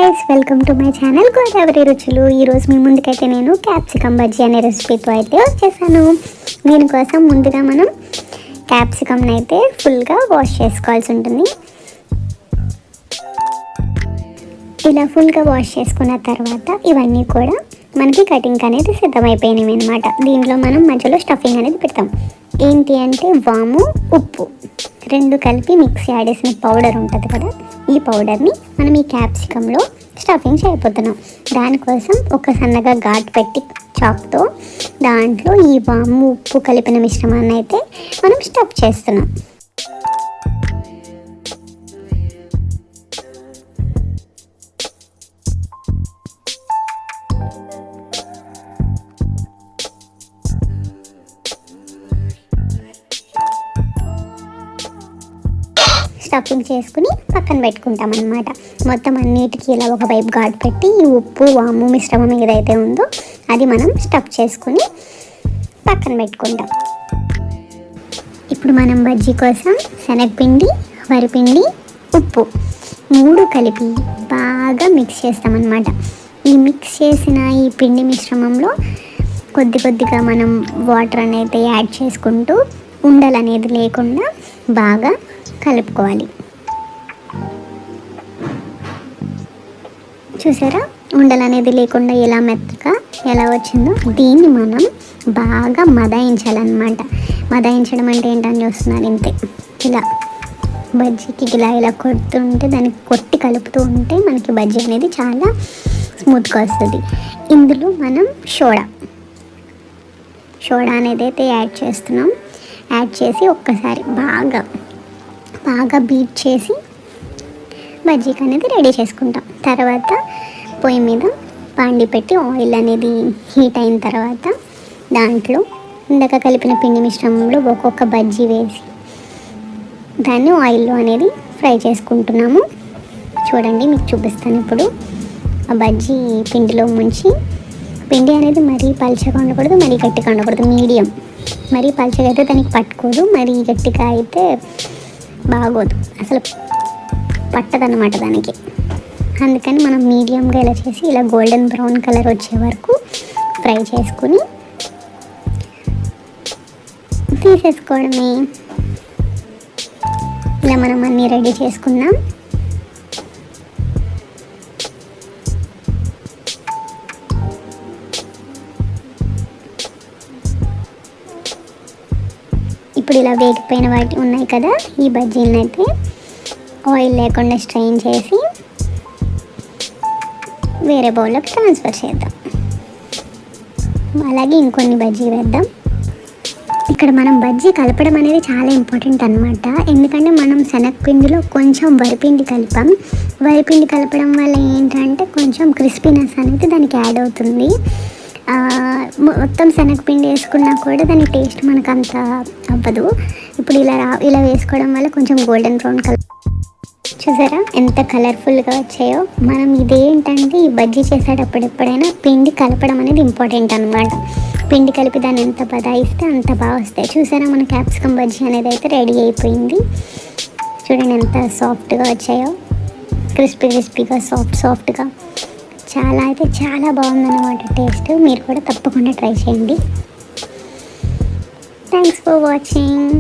Guys, welcome to my channel Godavari రుచులు. ఈరోజు మీ ముందుకైతే నేను క్యాప్సికమ్ బజ్జీ అనే రెసిపీతో అయితే వచ్చేసాను. దీనికోసం ముందుగా మనం క్యాప్సికమ్ని అయితే ఫుల్గా వాష్ చేసుకోవాల్సి ఉంటుంది. ఇలా ఫుల్గా వాష్ చేసుకున్న తర్వాత ఇవన్నీ కూడా మనకి కటింగ్ అనేది సిద్ధమైపోయినాయి అన్నమాట. దీంట్లో మనం మధ్యలో స్టఫింగ్ అనేది పెడతాం. ఏంటి అంటే వాము, ఉప్పు రెండు కలిపి మిక్సీ ఆడేసిన పౌడర్ ఉంటుంది కదా, ఈ పౌడర్ని మనం ఈ క్యాప్సికంలో స్టఫింగ్ చేయబోతున్నాం. దానికోసం ఒక సన్నగా ఘాట్ పెట్టి చాక్తో దాంట్లో ఈ వాము, ఉప్పు కలిపిన మిశ్రమాన్ని అయితే మనం స్టఫ్ చేస్తున్నాం. స్టఫింగ్ చేసుకుని పక్కన పెట్టుకుంటాం అన్నమాట. మొత్తం అన్నిటికీ ఇలా ఒక వైపు ఘాట్ పెట్టి ఈ ఉప్పు, వాము మిశ్రమం ఏదైతే ఉందో అది మనం స్టఫ్ చేసుకుని పక్కన పెట్టుకుంటాం. ఇప్పుడు మనం బజ్జీ కోసం శనగపిండి, వరిపిండి, ఉప్పు మూడు కలిపి బాగా మిక్స్ చేస్తామన్నమాట. ఈ మిక్స్ చేసిన ఈ పిండి మిశ్రమంలో కొద్ది కొద్దిగా మనం వాటర్ అనేది యాడ్ చేసుకుంటూ ఉండలు అనేది లేకుండా బాగా కలుపుకోవాలి. చూసారా, ఉండలు అనేది లేకుండా ఎలా మెత్తగా ఎలా వచ్చిందో దీన్ని మనం బాగా మదాయించాలన్నమాట. మదాయించడం అంటే ఏంటని చూస్తున్నారు, ఇంతే. ఇలా బజ్జీకి ఇలా కొడుతుంటే, దానికి కొట్టి కలుపుతూ ఉంటే మనకి బజ్జీ అనేది చాలా స్మూత్గా వస్తుంది. ఇందులో మనం సోడా అనేది అయితే యాడ్ చేస్తున్నాం. యాడ్ చేసి ఒక్కసారి బాగా బీట్ చేసి బజ్జీకి అనేది రెడీ చేసుకుంటాం. తర్వాత పొయ్యి మీద పాండి పెట్టి ఆయిల్ అనేది హీట్ అయిన తర్వాత దాంట్లో ఇందాక కలిపిన పిండి మిశ్రమంలో ఒక్కొక్క బజ్జీ వేసి దాన్ని ఆయిల్లో అనేది ఫ్రై చేసుకుంటున్నాము. చూడండి, మీకు చూపిస్తాను ఇప్పుడు. ఆ బజ్జీ పిండిలో ముంచి, పిండి అనేది మరీ పల్చగా ఉండకూడదు, మరీ గట్టిగా ఉండకూడదు, మీడియం. మరీ పల్చగా అయితే దానికి పట్టుకోదు, మరీ గట్టిగా అయితే బాగోదు, అసలు పట్టదన్నమాట దానికి. అందుకని మనం మీడియంగా ఇలా చేసి ఇలా గోల్డెన్ బ్రౌన్ కలర్ వచ్చే వరకు ఫ్రై చేసుకుని తీసేసుకోవడమే. ఇలా మనం అన్నీ రెడీ చేసుకున్నాం. ఇప్పుడు ఇలా వేగిపోయిన వాటి ఉన్నాయి కదా, ఈ బజ్జీలను అయితే ఆయిల్ లేకుండా స్ట్రెయిన్ చేసి వేరే బౌల్లోకి ట్రాన్స్ఫర్ చేద్దాం. అలాగే ఇంకొన్ని బజ్జీ వేద్దాం. ఇక్కడ మనం బజ్జీ కలపడం అనేది చాలా ఇంపార్టెంట్ అనమాట. ఎందుకంటే మనం శనగపిండిలో కొంచెం వరిపిండి కలిపాం. వరిపిండి కలపడం వల్ల ఏంటంటే కొంచెం క్రిస్పీనెస్ అనేది దానికి యాడ్ అవుతుంది. మొత్తం శనగపిండి వేసుకున్నా కూడా దాని టేస్ట్ మనకు అంత అవ్వదు. ఇప్పుడు ఇలా వేసుకోవడం వల్ల కొంచెం గోల్డెన్ బ్రౌన్ కలర్. చూసారా ఎంత కలర్ఫుల్గా వచ్చాయో. మనం ఇదేంటంటే ఈ బజ్జీ చేసేటప్పుడు ఎప్పుడైనా పిండి కలపడం అనేది ఇంపార్టెంట్ అనమాట. పిండి కలిపి దాన్ని ఎంత బదాయిస్తే అంత బాగా వస్తాయి. చూసారా, మన క్యాప్సికమ్ బజ్జీ అనేది అయితే రెడీ అయిపోయింది. చూడండి ఎంత సాఫ్ట్గా వచ్చాయో, క్రిస్పీగా సాఫ్ట్గా. చాలా బాగుందన్నమాట టేస్ట్. మీరు కూడా తప్పకుండా ట్రై చేయండి. Thanks for watching.